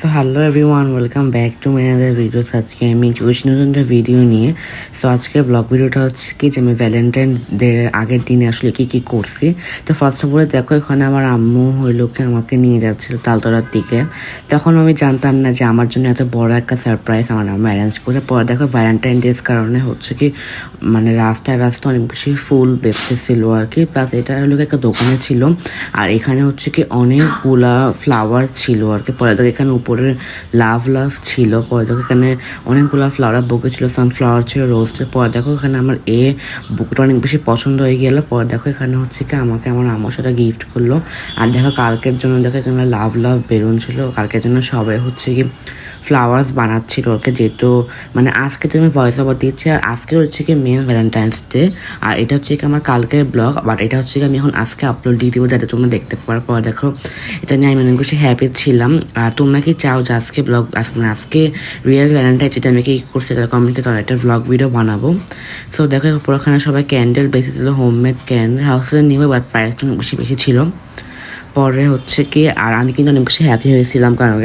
So hello everyone, welcome back to my other videos. আজকে আমি নতুন একটা ভিডিও নিয়ে আজকে ব্লগ ভিডিওটা হচ্ছে কি যে আমি ভ্যালেন্টাইন ডে আগের দিনে আসলে কি করছি। তো ফার্স্ট অফ অল দেখো, এখানে আমার আম্মু হইলো কি আমাকে নিয়ে যাচ্ছিল তালতলার দিকে। তখন আমি জানতাম না যে আমার জন্য এত বড় একটা সারপ্রাইজ আমার আম্মু অ্যারেঞ্জ করে। পরে দেখো ভ্যালেন্টাইন ডেজ কারণে হচ্ছে কি মানে রাস্তায় অনেক বেশি ফুল বেচতেছিল আর কি। প্লাস এটা হলো একটা দোকানে ছিল, আর এখানে হচ্ছে কি অনেকগুলা ফ্লাওয়ার ছিল আর কি। পরে দেখো এখানে উপরে লাভ ছিল। পরে দেখো এখানে অনেকগুলো ফ্লাওয়ার বুকে ছিল, সানফ্লাওয়ার ছিল, রোজ ছিল। পরে দেখো এখানে আমার বুকটা অনেক বেশি পছন্দ হয়ে গেল। পরে দেখো এখানে হচ্ছে কি আমাকে আমার আম্মুর সাথে গিফট করলো। আর দেখো কালকের জন্য দেখো এখানে লাভ বেলুন ছিল। কালকের জন্য সবাই হচ্ছে কি ফ্লাওয়ার্স বানাচ্ছিল ওকে, যেহেতু মানে আজকে তো আমি ভয়েস ওভার দিচ্ছি, আর আজকে হচ্ছে কি মেন ভ্যালেন্টাইন্স ডে। আর এটা হচ্ছে কি আমার কালকের ব্লগ, বাট এটা হচ্ছে কি আমি এখন আজকে আপলোড দিয়ে দিব যাতে তোমরা দেখতে পারো। পর দেখো এটা নিয়ে আমি অনেক বেশি হ্যাপি ছিলাম। আর তোমরা কি চাও যে আজকে ব্লগ মানে আজকে রিয়েল ভ্যালেন্টাইন যেটা আমি কি করছি তাহলে কমেন্টে তাহলে একটা ব্লগ ভিডিও বানাবো। সো দেখো পুরোখানে সবাই ক্যান্ডেল বেশি ছিল, হোমমেড ক্যান্ডেল, হাউসে নিউ, বাট প্রাইসটা অনেক বেশি ছিল। পরে হচ্ছে কি আর আমি কিন্তু অনেক বেশি হ্যাপি হয়েছিলাম, কারণ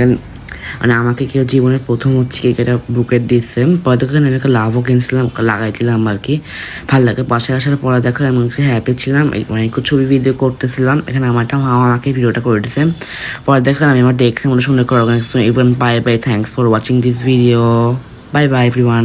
মানে আমাকে কেউ জীবনের প্রথম হচ্ছে কি এটা বুকেট দিচ্ছে। পরে দেখো আমি একটা লাভও কিনছিলাম, লাগাইছিলাম আর কি, ভালো লাগে। বাসায় আসার পরে দেখো আমি একটু হ্যাপি ছিলাম, মানে একটু ছবি ভিডিও করতেছিলাম। এখানে আমারটা আমাকে ভিডিওটা করে দিচ্ছে। পরে দেখো আমি আমার দেখছি মনে সুন্দর করে organise. Even bye bye, thanks for watching this video, bye bye everyone.